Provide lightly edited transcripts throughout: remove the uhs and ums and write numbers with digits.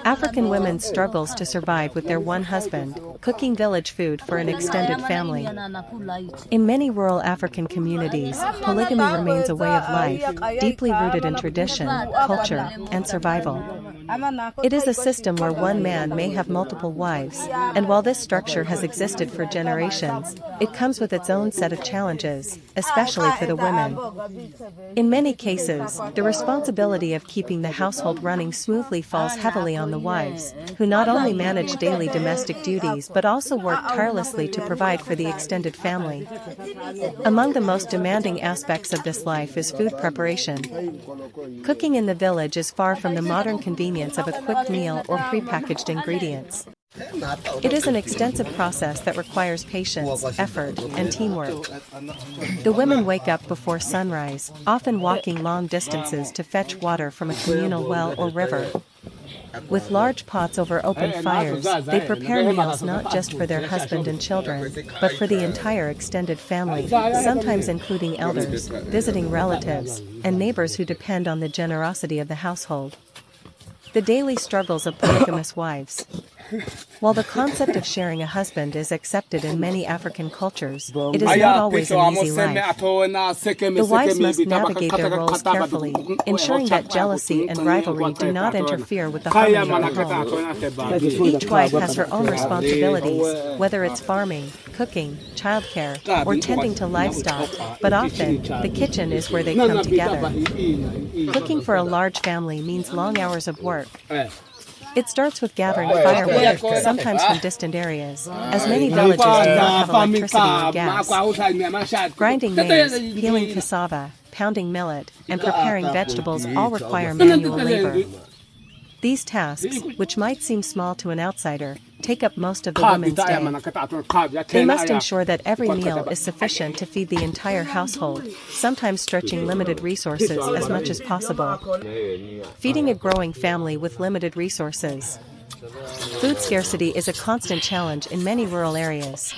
African women struggles to survive with their one husband, cooking village food for an extended family. In many rural African communities, polygamy remains a way of life, deeply rooted in tradition, culture, and survival. It is a system where one man may have multiple wives, and while this structure has existed for generations, it comes with its own set of challenges, especially for the women. In many cases, the responsibility of keeping the household running smoothly falls heavily on the wives, who not only manage daily domestic duties but also work tirelessly to provide for the extended family. Among the most demanding aspects of this life is food preparation. Cooking in the village is far from the modern convenience of a quick meal or prepackaged ingredients. It is an extensive process that requires patience, effort, and teamwork. The women wake up before sunrise, often walking long distances to fetch water from a communal well or river. With large pots over open fires, they prepare meals not just for their husband and children, but for the entire extended family, sometimes including elders, visiting relatives, and neighbors who depend on the generosity of the household. The daily struggles of polygamous wives. While the concept of sharing a husband is accepted in many African cultures, it is not always an easy life. The wives must navigate their roles carefully, ensuring that jealousy and rivalry do not interfere with the harmony of the home. Each wife has her own responsibilities, whether it's farming, cooking, childcare, or tending to livestock, but often, the kitchen is where they come together. Cooking for a large family means long hours of work. It starts with gathering firewood, sometimes from distant areas, as many villages do not have electricity or gas. Grinding maize, peeling cassava, pounding millet, and preparing vegetables all require manual labor. These tasks, which might seem small to an outsider, take up most of the women's day. They must ensure that every meal is sufficient to feed the entire household, sometimes stretching limited resources as much as possible. Feeding a growing family with limited resources. Food scarcity is a constant challenge in many rural areas.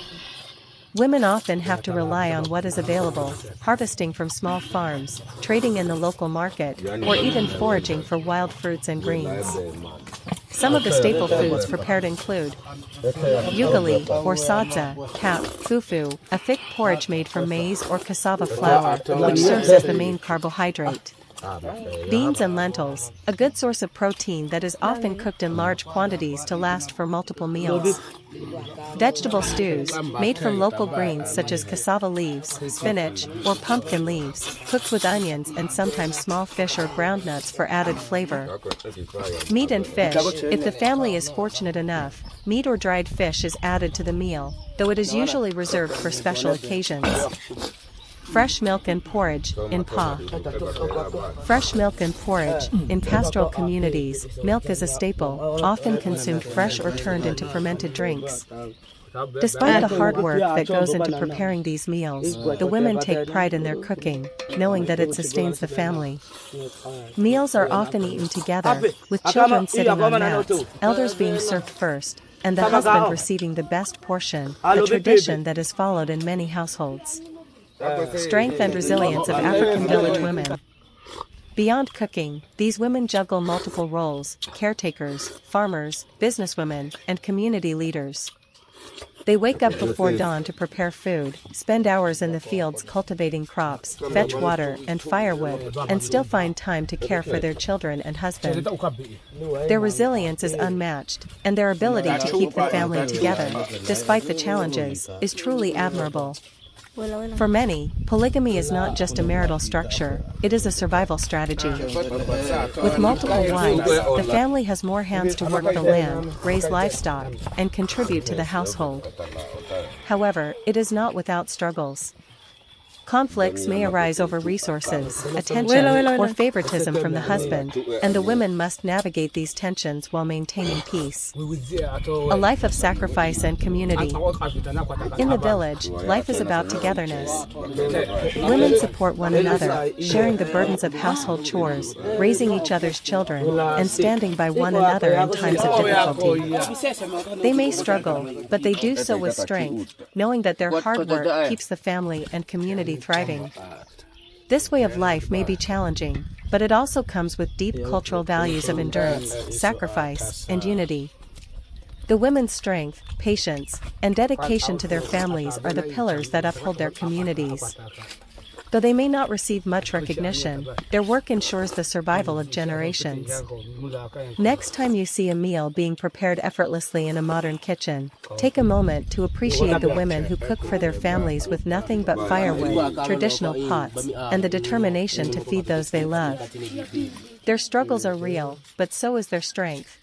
Women often have to rely on what is available, harvesting from small farms, trading in the local market, or even foraging for wild fruits and greens. Some of the staple foods prepared include ugali, or sadza, pap, fufu, a thick porridge made from maize or cassava flour, which serves as the main carbohydrate. Beans and lentils, a good source of protein that is often cooked in large quantities to last for multiple meals. Vegetable stews, made from local greens such as cassava leaves, spinach, or pumpkin leaves, cooked with onions and sometimes small fish or ground nuts for added flavor. Meat and fish, if the family is fortunate enough, meat or dried fish is added to the meal, though it is usually reserved for special occasions. Fresh milk and porridge, in Pa. Fresh milk and porridge, in pastoral communities, milk is a staple, often consumed fresh or turned into fermented drinks. Despite the hard work that goes into preparing these meals, the women take pride in their cooking, knowing that it sustains the family. Meals are often eaten together, with children sitting on mats, elders being served first, and the husband receiving the best portion, a tradition that is followed in many households. Strength and resilience of African village women. Beyond cooking, these women juggle multiple roles: caretakers, farmers, businesswomen, and community leaders. They wake up before dawn to prepare food, spend hours in the fields cultivating crops, fetch water and firewood, and still find time to care for their children and husband. Their resilience is unmatched, and their ability to keep the family together, despite the challenges, is truly admirable. For many, polygamy is not just a marital structure, it is a survival strategy. With multiple wives, the family has more hands to work the land, raise livestock, and contribute to the household. However, it is not without struggles. Conflicts may arise over resources, attention, or favoritism from the husband, and the women must navigate these tensions while maintaining peace. A life of sacrifice and community. In the village, life is about togetherness. Women support one another, sharing the burdens of household chores, raising each other's children, and standing by one another in times of difficulty. They may struggle, but they do so with strength, knowing that their hard work keeps the family and community thriving. This way of life may be challenging, but it also comes with deep cultural values of endurance, sacrifice, and unity. The women's strength, patience, and dedication to their families are the pillars that uphold their communities. Though they may not receive much recognition, their work ensures the survival of generations. Next time you see a meal being prepared effortlessly in a modern kitchen, take a moment to appreciate the women who cook for their families with nothing but firewood, traditional pots, and the determination to feed those they love. Their struggles are real, but so is their strength.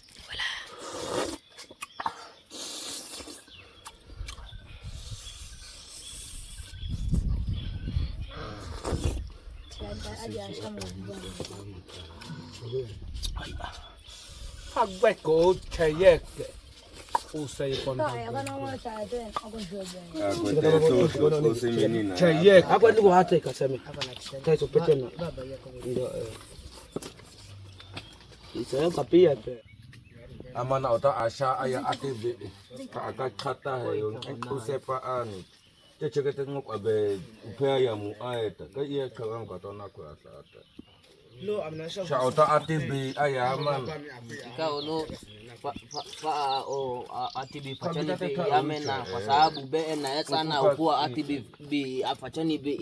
Amana ota asha aya atibe ka akachata heyo usepa ani techekete ngok abe upea ya muaeta ka iya kawan ka tona ko asata lo amna sha ota atibe aya man ka ono pa o atibi pachani be yamena kwa sababu be na sana ukuwa atibi bi apachani be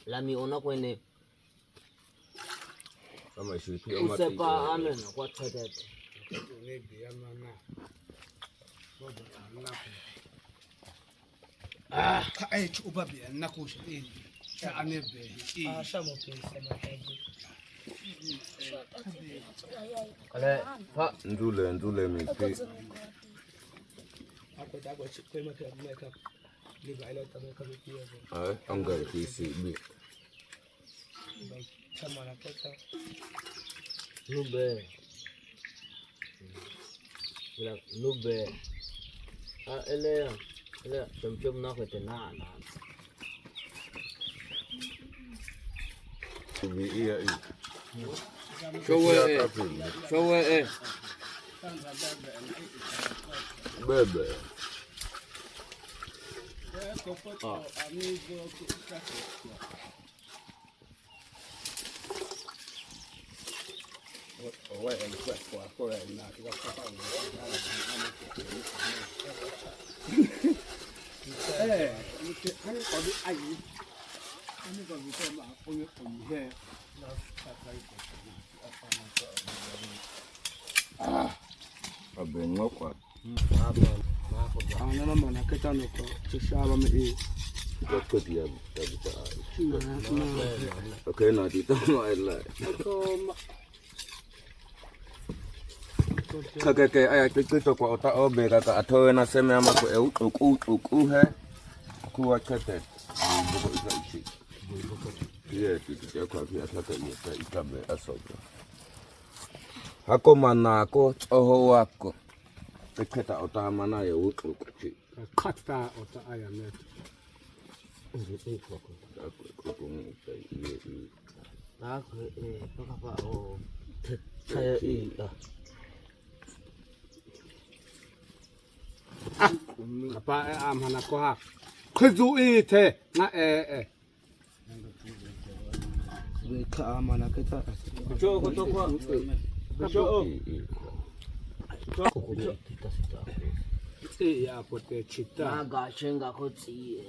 lami ona kwene kama shipi o mati usepa amena kwa tete ai chuba bi na kusha cha anebe shamo ale pa ndule mi pe anga kisi bi nube ele chom na ko tena na bi iya showe bebe abengokwa ana mama na ketano ko chishaba me koti ya okay na dito maila kake aya kito kwa ota obe kaka atowe na seme ama ko uku he kuwa kete buko ichi yeah kitu kwa pia tata yeta itabe asoga hako manako oho wako teketa ota mana ya uku chi kata ota aya net apa amana ko ha khizu ite na ka amana keta choko to kwa choko ya pote chita na ga chenga ko tsi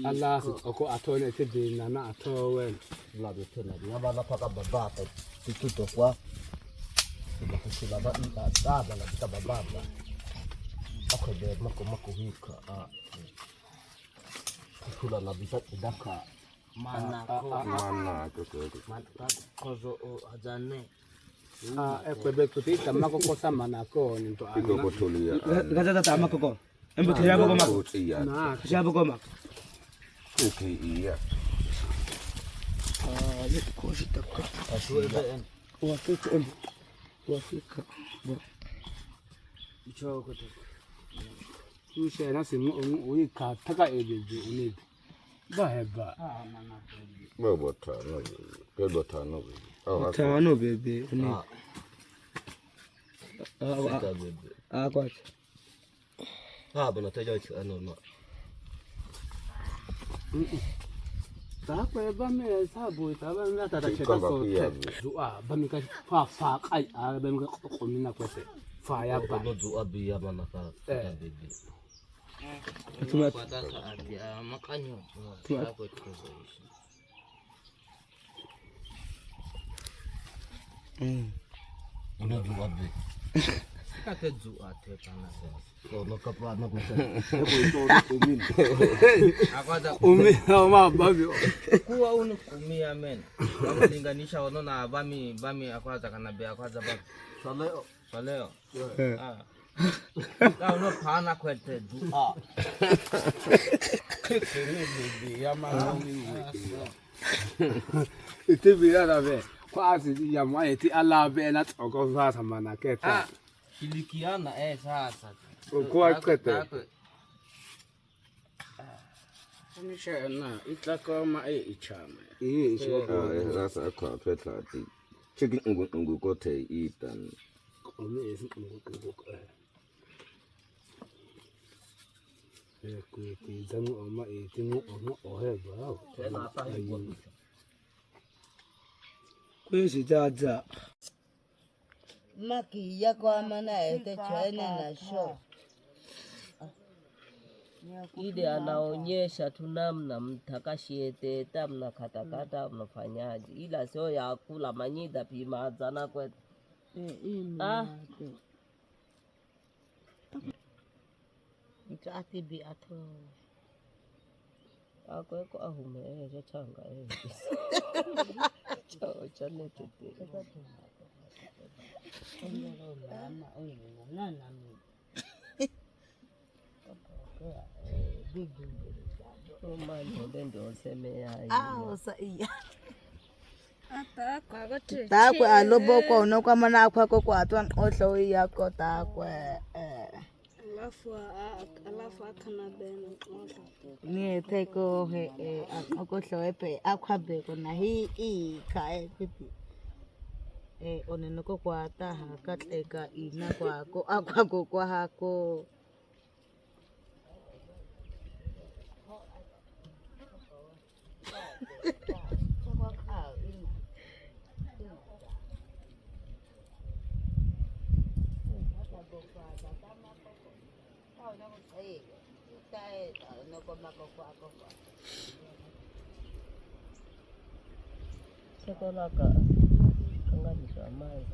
Allah ko atone te de na atowe la be tena ngaba na paka baba pa tuto kwa ba kusila ba ta ba la baba ako de mako hika kula na bisa daka mana kozo ajane ekwe kutita mako kosa mana ko nto iko botolia gaza ta mako ko embo tiyabo ko mako na tiyabo ko mako okay iya ni ko shita ko wafika bo choko to tushe na simu uika taka ebeje unidi baheba tano bebe kwa bana taja ki anoma Takwe bami sabu taba ngata ta cheta sote. Zua bami ka fa kai bami ka komina kwete. Fa ya ba. Lo zua bi ya mana ka bibi. Tuma Pada saat dia makannya. Aku itu. Ini zua bi. Kakek zua te panas. Kalau kepala aku ada umi ma bami. Kuwa unu umi amen. Kama linganisha ono na bami aku ada kana be aku ada bami. Saleo. Ah. Kau no pana kwete dua. Kene bibi ya ma ite biya na be. Kwa asi ya ma ite ala be na tsoko za sama na keta. Shilikiana sasa. Kwa kwete. Misha na itakoma ichame. Sasa kwa peta ati. Chicken ungu kote itan. Umi esi ungu. Kuitizamu oma itimu oma oheba. Kwesi jaja. Maki yako amana ete chwene na show. Ile anaonyesha tu namna mtakashiete tamna katakata mnafanyaje, ila sio ya kula manyida pima zana kwetu. Mtati bi ato. Akweko ahume changa chao chane tete. Takwe alobo kwa unokwa mana akwa kwa atwa ohlo yako takwe alafu akana bena ohlo ni teko he akohlo epe akwa be kona hi kae kuti onenoko kwa taha katleka ina kwako akwa kwa hako Sekolaka kanganisha mai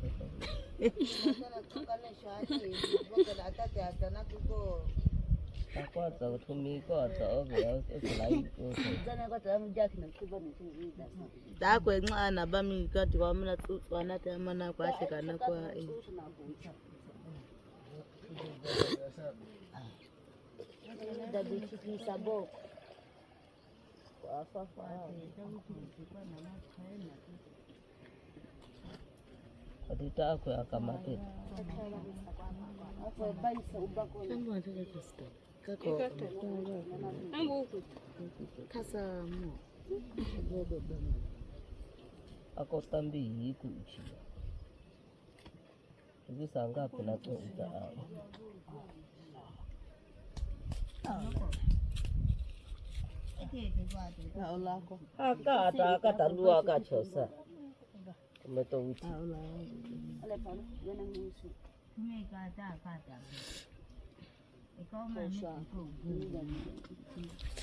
akwaza kutumika ataove takwe ncana bami kati kwamna tsutswana tamana kwahlekana kwa Aditakwe akamate. Ako tambi kuchi. Hivi saa ngapi na kuita akata lua kachosa. Umetovuti.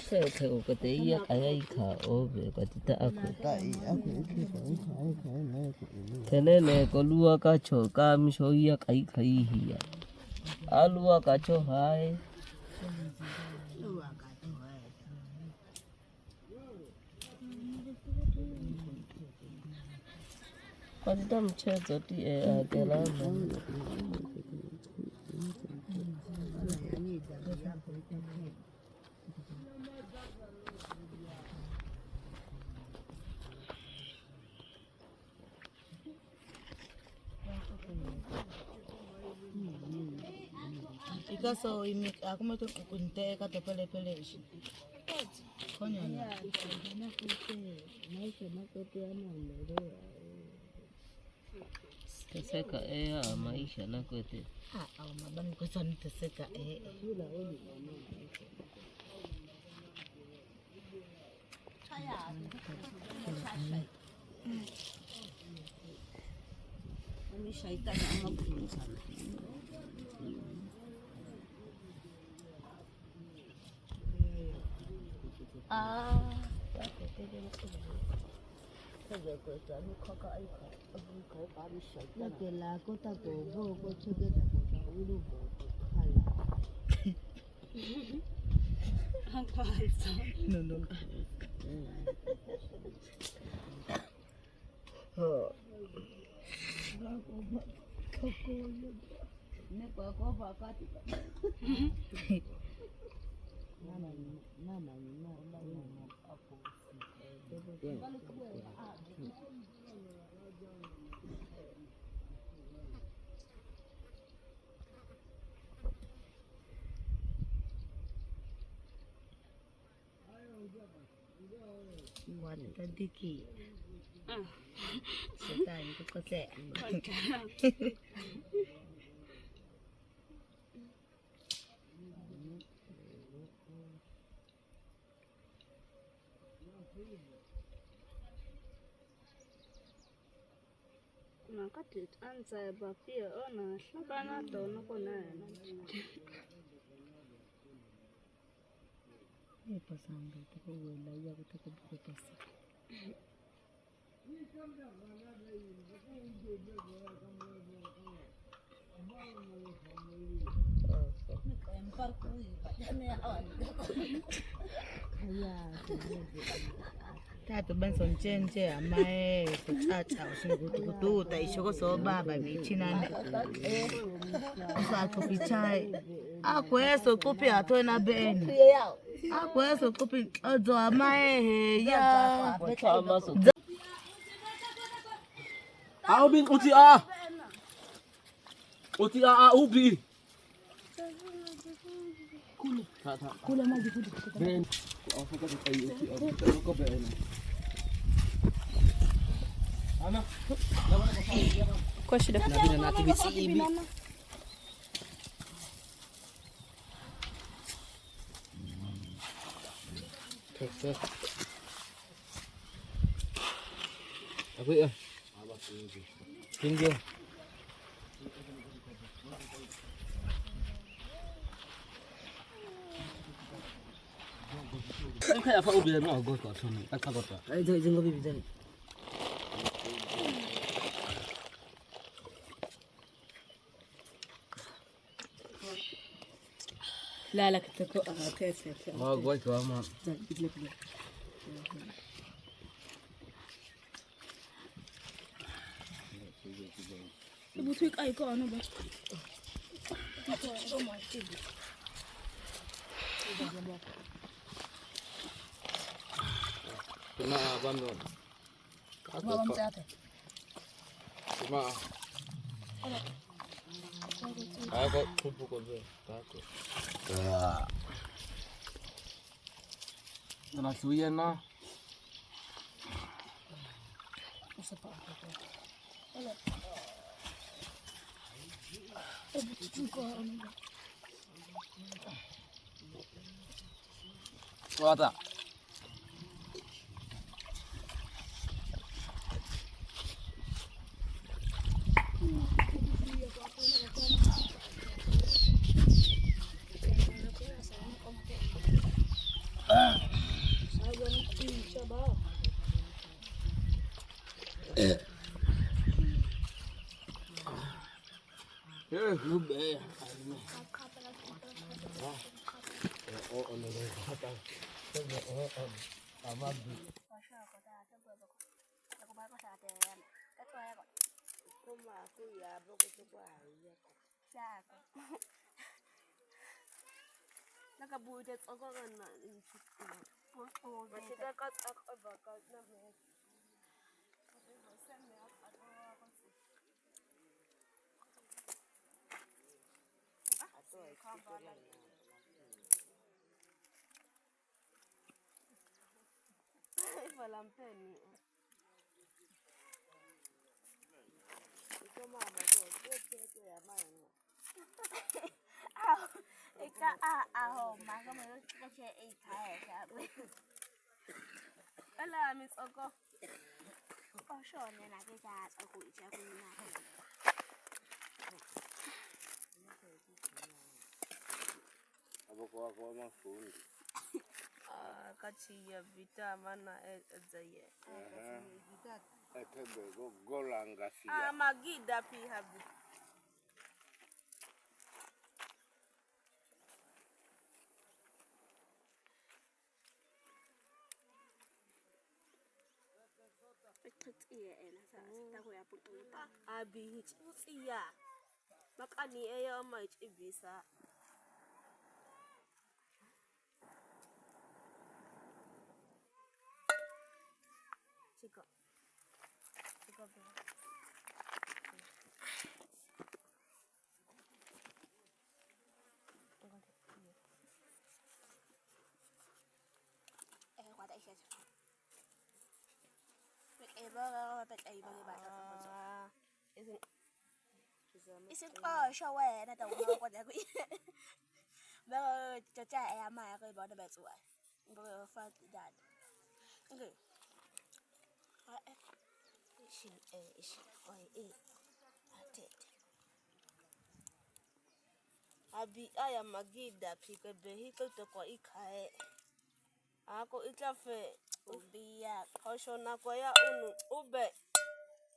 Sete ukate iya kaya ika obe katita aku. Tenene ko lua kacho kamisho iya kai hiya. Alua kacho hai. Katita mchezo ti agelama. Ikaso imi akumeto kunte kato pele ishi. Konya na. Teseka maisha na kwete. Au mabani kwa sababu teseka Nakati anza pia ona hlakana dona kona yena. Tatu Benson Chenche amae kuchacha usikutukututa ishoko so baba michinane usato pichai akweso kupi atona beni akweso kupi ozo amae he ya Au bin uti ubi. Kule maji kule. Ben. Afrika di ayu uti ko ben. Ana. Kwa shida. Nabi na TBC ibi. Aku ya. Tinggi. Kayak apa ubi mau gue kok sini. Tak kau tak. Jangan lebih bicara. لا لا كنت كيف ما gue kau mah. Butuh kai ko ano ba? Kena abang tu. Abang siapa? Cuma. Aku kumpul kau tu. Aku. Kena suyan lah. Kau tak? Lube. Nakabudet ako na Valampeni. Ika aho maga mo kasi ay kaya sabi. Ela mitsoko. Oh, shone na ke ja tsoko ija kunina. Aboko wako mafundi. Kati ya vita mana ezaye. Etebe golanga siya. Magida pi habi. Abi hitsiya. Makani eya mai ibisa. Chika. Isn't oh show away na tao mo ko da ko. Ba cho cha e ma ko ba da ba tsuwa. Ba fa dad. Okay. Ishi oi atet. Abi aya magida pike behiko to kwa ikae. Ako itafe ubia kosho na kwa ya ube.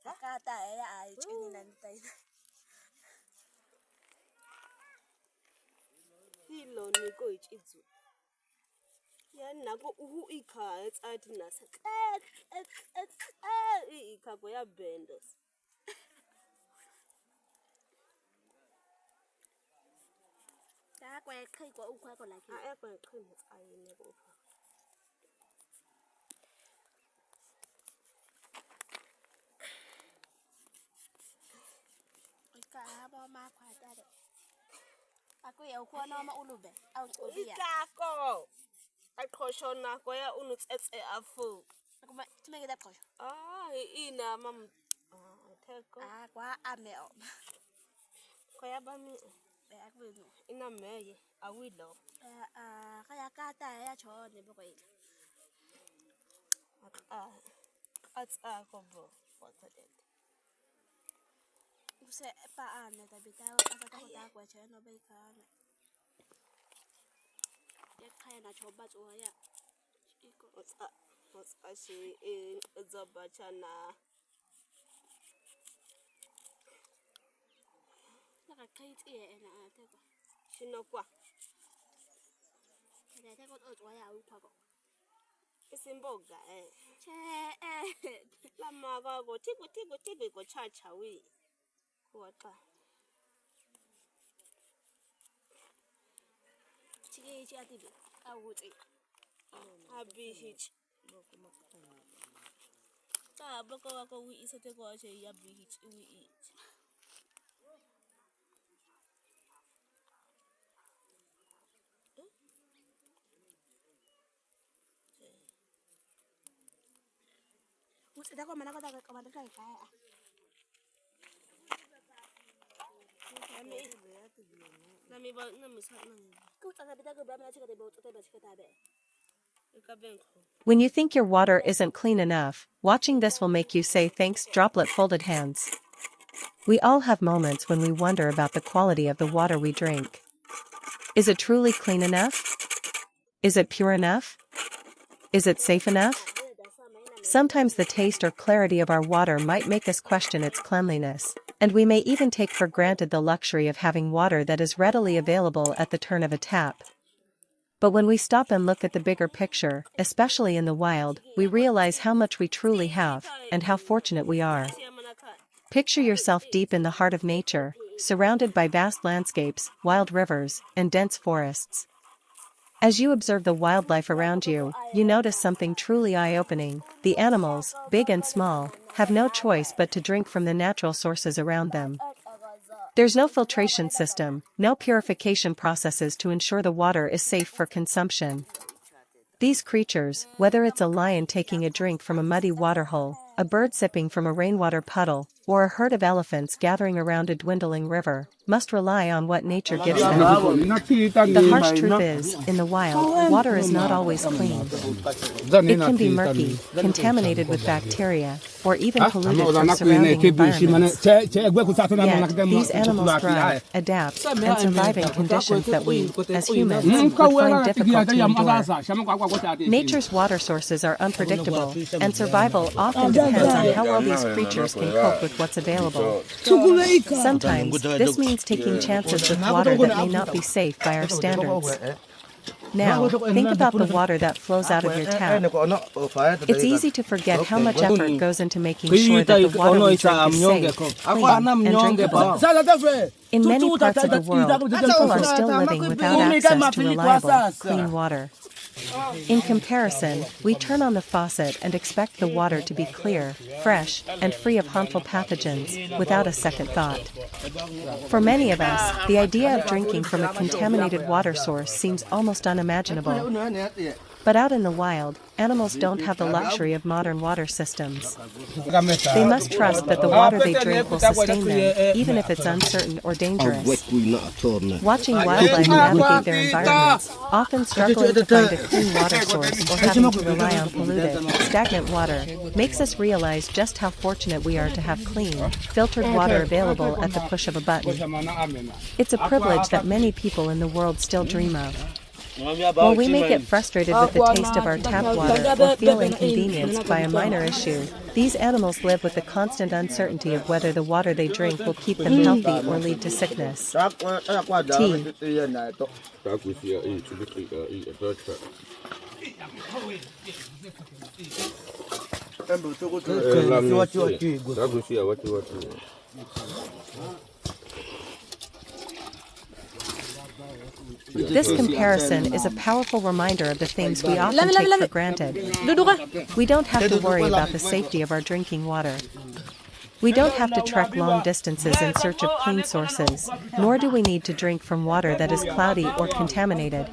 Kata e ai chini nan tai. Hilo niko ichizu. Ya nako uhu ikae ati nasa. Ikako ya bendos. Ta kwa kai kwa ukwa ko laki. Kwa krimu ayi nebo. Ka ba ma kwa ta de. Aku ya ukwa no ma ulube. Au ubia. Ikako. Akosho na kwa ya unutsetse afu. Kuma tumenge da kosho. Ina mam. Teko. Kwa ameo. Kwa ya bami. Aku no. Ina meye. Awilo. Kaya kata ya cho ne bo ile. Kobo. What's it? Use pa ane tabita asa ta ko kwa che no be ka ne. Ya kaya na choba tso ya. Iko What's she in Zobachana? Na kai tsie na te ko. Shinokwa. Ne te ko tso ya ukwa ko. Isimboga Che la maga go tigo go chacha we. Kuwaka. chi ati be. Awuti. Abi hich. Boko wako we isete ko che ya be hich we eat. Utsida ko mana ko ta ka mata kai kai. Nami ba nami sa nami. Ku ta bita ko ba mana chika de bo ta ba chika ta be. When you think your water isn't clean enough, watching this will make you say thanks. Droplet folded hands. We all have moments when we wonder about the quality of the water we drink. Is it truly clean enough? Is it pure enough? Is it safe enough? Sometimes the taste or clarity of our water might make us question its cleanliness, and we may even take for granted the luxury of having water that is readily available at the turn of a tap. But when we stop and look at the bigger picture, especially in the wild, we realize how much we truly have, and how fortunate we are. Picture yourself deep in the heart of nature, surrounded by vast landscapes, wild rivers, and dense forests. As you observe the wildlife around you, you notice something truly eye-opening. The animals, big and small, have no choice but to drink from the natural sources around them. There's no filtration system, no purification processes to ensure the water is safe for consumption. These creatures, whether it's a lion taking a drink from a muddy waterhole, a bird sipping from a rainwater puddle, or a herd of elephants gathering around a dwindling river, must rely on what nature gives them. The harsh truth is, in the wild, water is not always clean. It can be murky, contaminated with bacteria, or even polluted from surrounding environments. Yet, these animals thrive, adapt, and survive in conditions that we, as humans, would find difficult to endure. Nature's water sources are unpredictable, and survival often depends on how well these creatures can cope with what's available. Sometimes, this means taking chances with water that may not be safe by our standards. Now, think about the water that flows out of your tap. It's easy to forget how much effort goes into making sure that the water we drink is safe, clean, and drinkable. In many parts of the world, people are still living without access to reliable, clean water. In comparison, we turn on the faucet and expect the water to be clear, fresh, and free of harmful pathogens, without a second thought. For many of us, the idea of drinking from a contaminated water source seems almost unimaginable. But out in the wild, animals don't have the luxury of modern water systems. They must trust that the water they drink will sustain them, even if it's uncertain or dangerous. Watching wildlife navigate their environments, often struggling to find a clean water source or having to rely on polluted, stagnant water, makes us realize just how fortunate we are to have clean, filtered water available at the push of a button. It's a privilege that many people in the world still dream of. While we may get frustrated with the taste of our tap water or feel inconvenienced by a minor issue, these animals live with the constant uncertainty of whether the water they drink will keep them healthy or lead to sickness. Tea. This comparison is a powerful reminder of the things we often take for granted. We don't have to worry about the safety of our drinking water. We don't have to trek long distances in search of clean sources, nor do we need to drink from water that is cloudy or contaminated.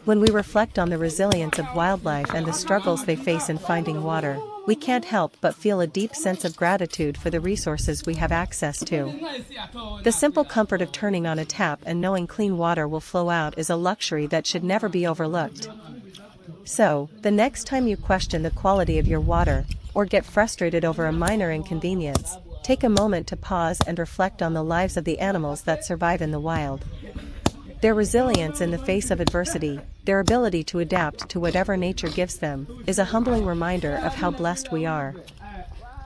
When we reflect on the resilience of wildlife and the struggles they face in finding water, we can't help but feel a deep sense of gratitude for the resources we have access to. The simple comfort of turning on a tap and knowing clean water will flow out is a luxury that should never be overlooked. So, the next time you question the quality of your water, or get frustrated over a minor inconvenience, take a moment to pause and reflect on the lives of the animals that survive in the wild. Their resilience in the face of adversity, their ability to adapt to whatever nature gives them, is a humbling reminder of how blessed we are.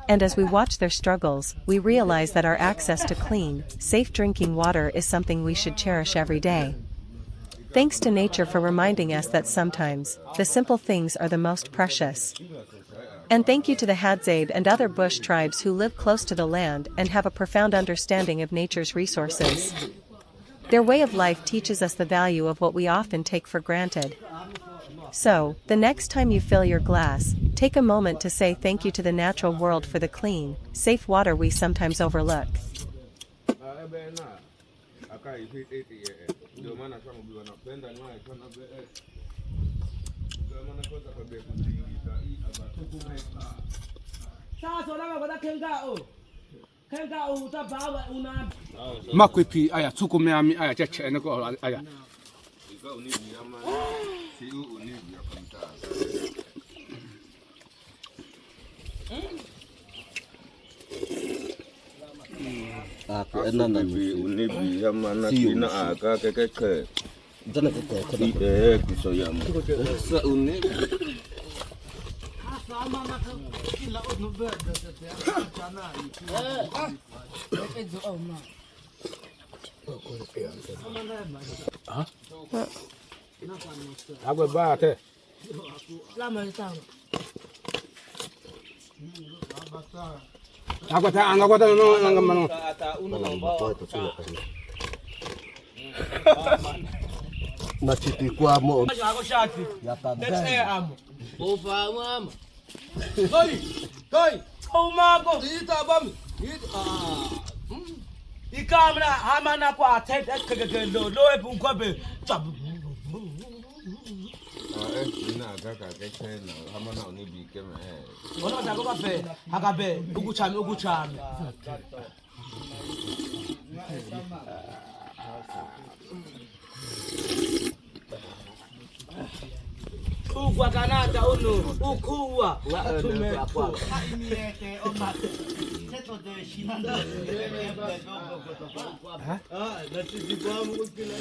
And as we watch their struggles, we realize that our access to clean, safe drinking water is something we should cherish every day. Thanks to nature for reminding us that sometimes, the simple things are the most precious. And thank you to the Hadzaid and other bush tribes who live close to the land and have a profound understanding of nature's resources. Their way of life teaches us the value of what we often take for granted. So, the next time you fill your glass, take a moment to say thank you to the natural world for the clean, safe water we sometimes overlook. Makwipi aya tukumeami aya cheche eneko aya. Aku enak unibi sama nakina aga keke. Jangan keke. Bisa ya. Seunib. Agora bate. Agora tá no. Natipikwa mo. Ikamera hamana kwa tet ekegelo lo ebunkobe. Ina kaka kechena hamana unibike me. Wona ndako kabe akabe ukuchame Ukwa kanata uno ukuwa atume kwa imiete oma teto de shinanda natizikwa mukukila